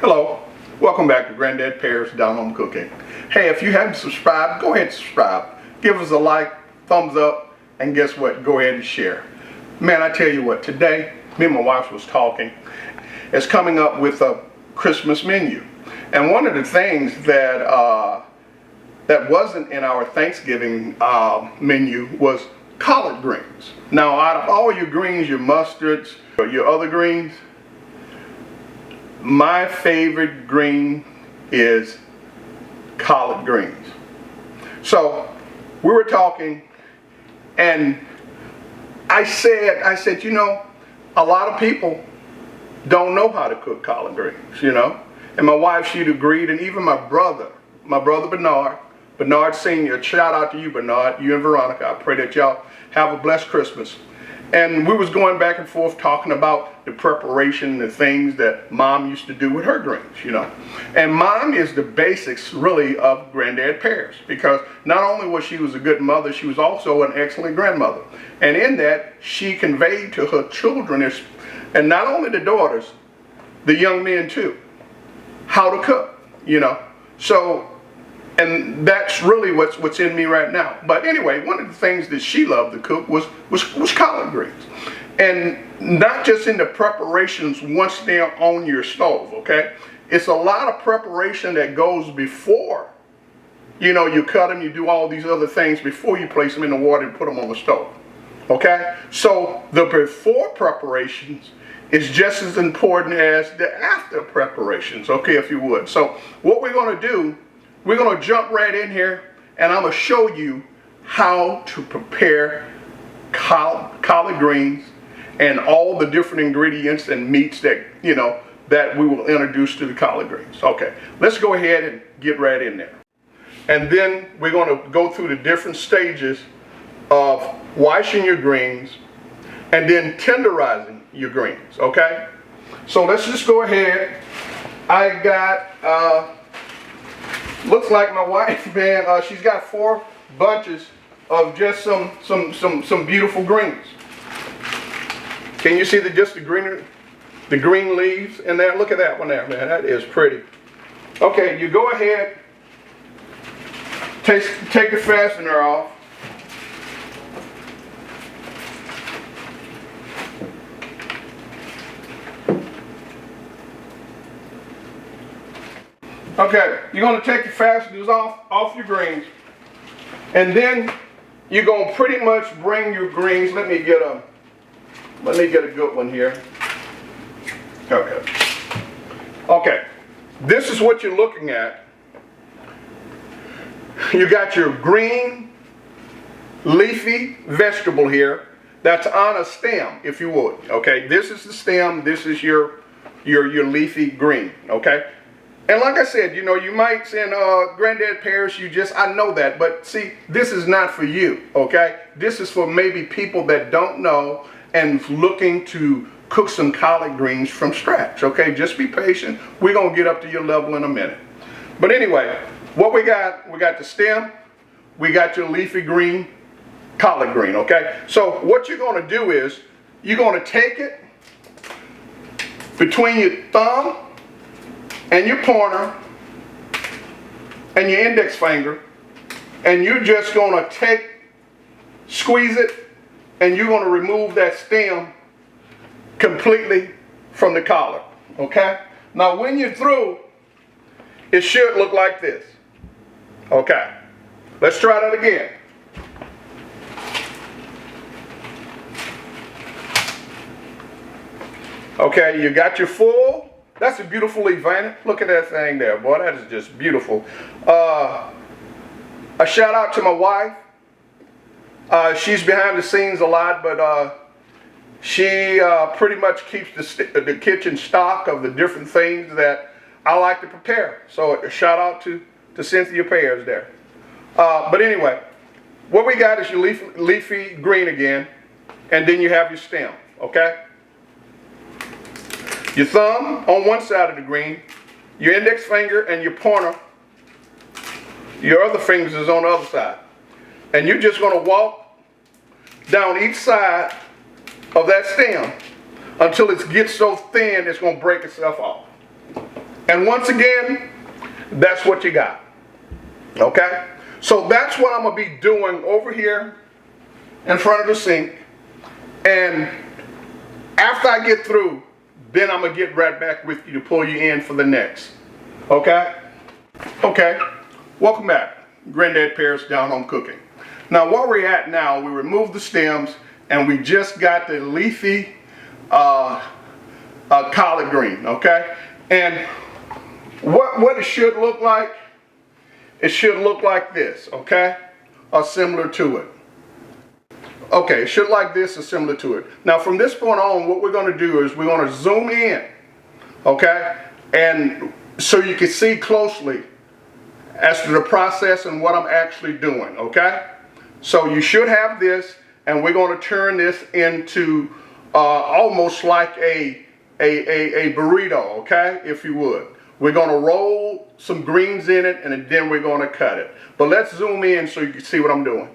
Hello, welcome back to Granddad Pear's Down Home Cooking. Hey, if you haven't subscribed, go ahead and subscribe. Give us a like, thumbs up, and guess what? Go ahead and share. Man, I tell you what, today, me and my wife was talking. It's coming up with a Christmas menu. And one of the things that wasn't in our Thanksgiving menu was collard greens. Now, out of all your greens, your mustards, your other greens, my favorite green is collard greens. So we were talking, and I said, you know, a lot of people don't know how to cook collard greens, you know. And my wife, she'd agreed, and even my brother Bernard Sr., shout out to you, Bernard, you and Veronica. I pray that y'all have a blessed Christmas. And we was going back and forth talking about the preparation, the things that Mom used to do with her greens, you know. And Mom is the basics, really, of Granddad Pears, because not only was she a good mother, she was also an excellent grandmother. And in that, she conveyed to her children, and not only the daughters, the young men too, how to cook, you know. So, and that's really what's in me right now. But anyway, one of the things that she loved to cook was collard greens. And not just in the preparations once they're on your stove, okay? It's a lot of preparation that goes before, you know, you cut them, you do all these other things before you place them in the water and put them on the stove, okay? So the before preparations is just as important as the after preparations, okay, if you would. So what we're going to do, we're going to jump right in here, and I'm going to show you how to prepare collard greens and all the different ingredients and meats that, you know, that we will introduce to the collard greens. Okay, let's go ahead and get right in there. And then we're going to go through the different stages of washing your greens and then tenderizing your greens, okay? So let's just go ahead. I got, looks like my wife, man, she's got 4 bunches of just some beautiful greens. Can you see the green leaves in there? Look at that one there, man. That is pretty. Okay, you go ahead, take the fastener off. Okay, you're going to take the fasteners off your greens, and then you're going to pretty much bring your greens. Let me get a good one here. Okay, this is what you're looking at. You got your green leafy vegetable here that's on a stem, if you would. Okay, this is the stem. This is your leafy green. Okay. And like I said, you know, you might say, Granddad Pears, I know that, but see, this is not for you, okay? This is for maybe people that don't know and looking to cook some collard greens from scratch, okay? Just be patient. We're going to get up to your level in a minute. But anyway, what we got the stem, we got your leafy green, collard green, okay? So what you're going to do is, you're going to take it between your thumb and your pointer and your index finger, and you're just going to squeeze it, and you're going to remove that stem completely from the collard, okay? Now when you're through, it should look like this. Okay, let's try that again. Okay, you got your full. That's a beautiful leaf, ain't it? Look at that thing there, boy. That is just beautiful. A shout out to my wife. She's behind the scenes a lot, but she pretty much keeps the kitchen stock of the different things that I like to prepare. So a shout out to Cynthia Pears there. But anyway, what we got is your leafy green again, and then you have your stem, okay? Your thumb on one side of the green, your index finger and your pointer, your other fingers is on the other side. And you're just going to walk down each side of that stem until it gets so thin it's going to break itself off. And once again, that's what you got. Okay? So that's what I'm going to be doing over here in front of the sink. And after I get through, then I'm going to get right back with you to pull you in for the next. Okay? Okay. Welcome back. Granddad Paris Down Home Cooking. Now, where we're at now, we removed the stems and we just got the leafy collard green. Okay? And what it should look like, it should look like this, okay? Or similar to it. Okay, it should like this or similar to it. Now from this point on, what we're going to do is we're going to zoom in, okay? And so you can see closely as to the process and what I'm actually doing, okay? So you should have this, and we're going to turn this into almost like a burrito, okay? If you would. We're going to roll some greens in it, and then we're going to cut it. But let's zoom in so you can see what I'm doing.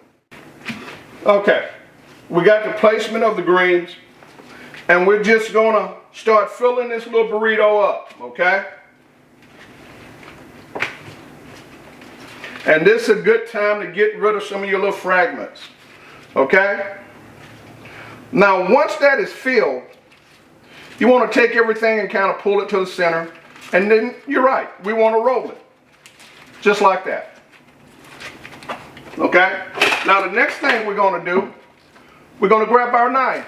Okay, we got the placement of the greens, and we're just going to start filling this little burrito up, okay? And this is a good time to get rid of some of your little fragments, okay? Now, once that is filled, you want to take everything and kind of pull it to the center. And then, you're right, we want to roll it. Just like that. Okay? Now the next thing we're going to do, we're going to grab our knife.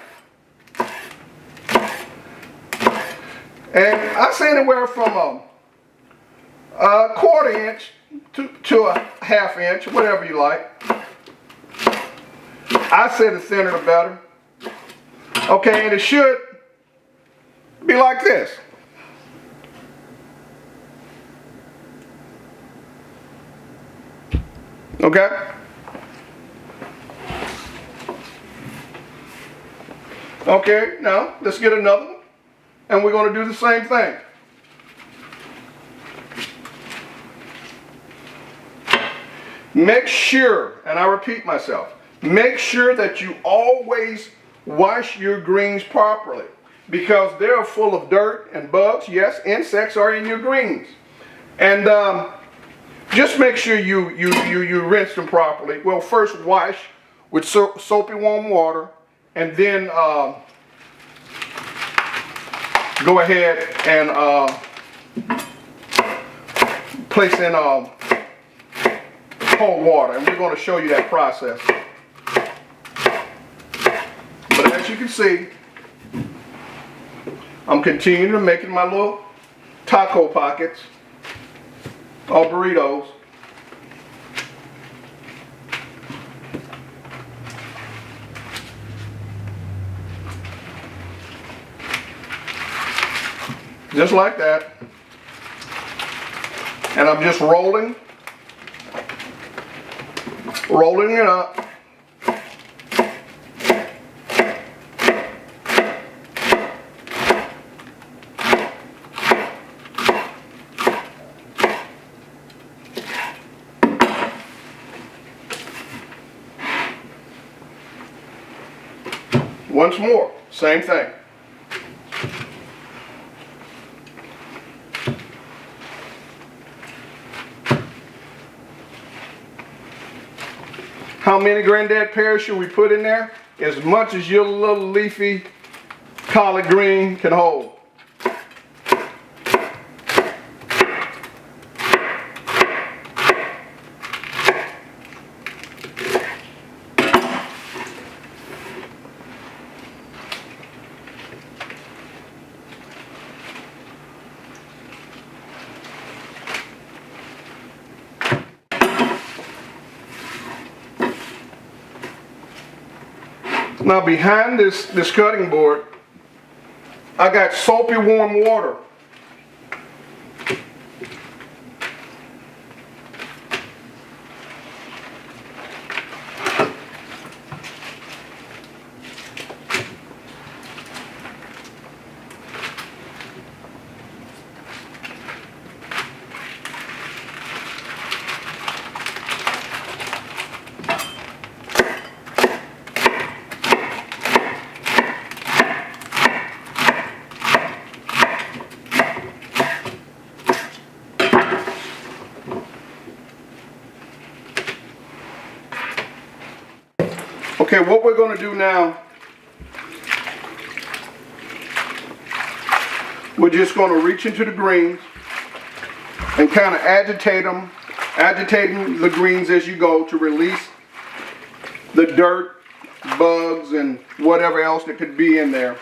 And I say anywhere from a quarter inch to a half inch, whatever you like. I say the thinner the better. Okay, and it should be like this. Okay? Okay, now let's get another one. And we're going to do the same thing. Make sure, and I repeat myself, make sure that you always wash your greens properly. Because they're full of dirt and bugs. Yes, insects are in your greens. And just make sure you rinse them properly. Well, first wash with soapy warm water, and then go ahead and place in cold water, and we're going to show you that process. But as you can see, I'm continuing to making my little taco pockets. Or burritos. Just like that. And I'm just rolling it up. Once more, same thing. How many Granddad pears should we put in there? As much as your little leafy collard green can hold. Now behind this cutting board, I got soapy warm water. Okay, what we're going to do now, we're just going to reach into the greens and kind of agitate them, agitating the greens as you go to release the dirt, bugs, and whatever else that could be in there.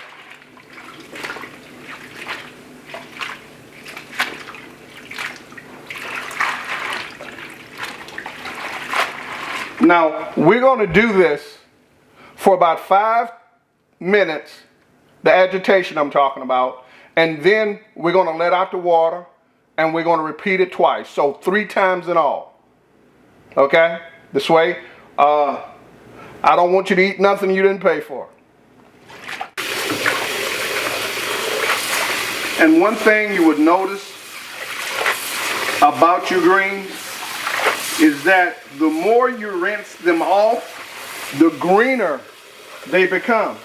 Now, we're going to do this for about 5 minutes, the agitation I'm talking about, and then we're going to let out the water and we're going to repeat it twice. So 3 times in all. Okay? This way, I don't want you to eat nothing you didn't pay for. And one thing you would notice about your greens is that the more you rinse them off, the greener they become.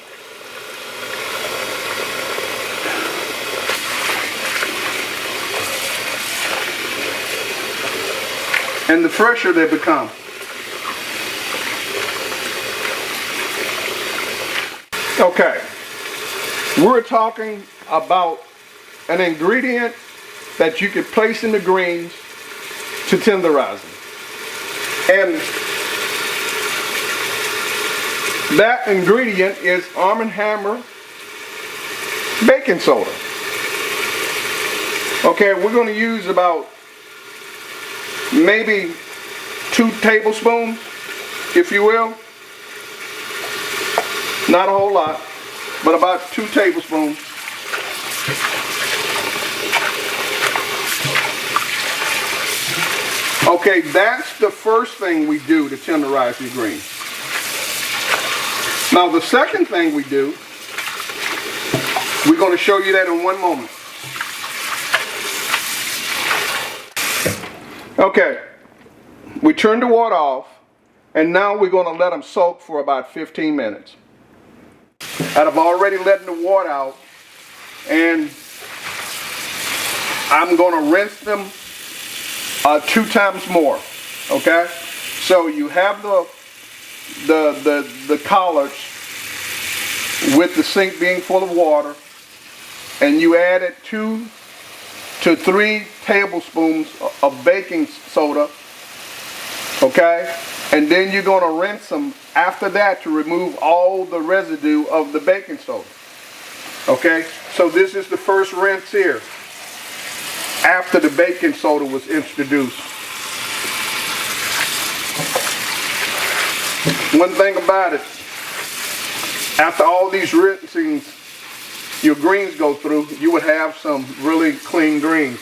And the fresher they become. Okay, we're talking about an ingredient that you could place in the greens to tenderize them. And that ingredient is Arm & Hammer baking soda. Okay, we're going to use about maybe 2 tablespoons, if you will. Not a whole lot, but about 2 tablespoons. Okay, that's the first thing we do to tenderize these greens. Now the second thing we do, we're going to show you that in one moment. Okay, we turn the water off, and now we're going to let them soak for about 15 minutes. And I've already let the water out, and I'm going to rinse them 2 times more. Okay, so you have the collards with the sink being full of water, and you added 2 to 3 tablespoons of baking soda. Okay, and then you're going to rinse them after that to remove all the residue of the baking soda. Okay, so this is the first rinse here after the baking soda was introduced. One thing about it, after all these rinsings your greens go through, you would have some really clean greens.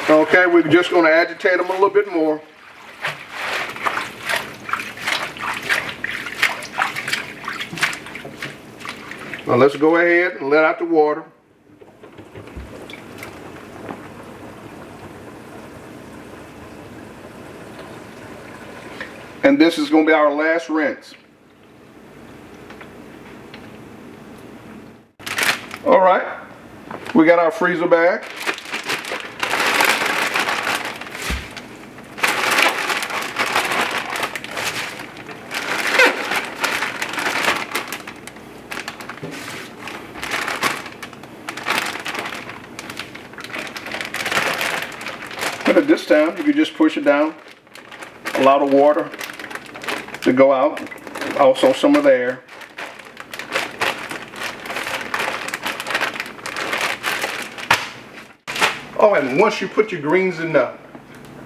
Okay, we're just going to agitate them a little bit more. Now let's go ahead and let out the water. And this is going to be our last rinse. All right, we got our freezer bag. But at this time, you can just push it down, allow the water to go out, also some of the air. Oh, and once you put your greens in the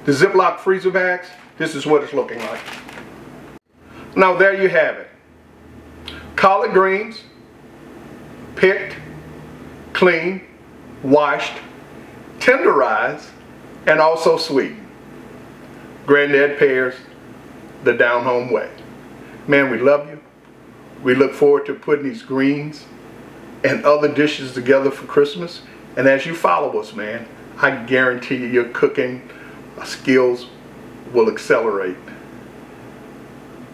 Ziploc freezer bags, this is what it's looking like. Now there you have it. Collard greens, picked, cleaned, washed, tenderized, and also sweetened. Granddad Pears, the down home way. Man, we love you. We look forward to putting these greens and other dishes together for Christmas. And as you follow us, man, I guarantee you your cooking skills will accelerate.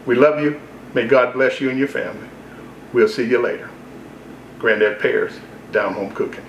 We love you. May God bless you and your family. We'll see you later. Granddad Pears, Down Home Cooking.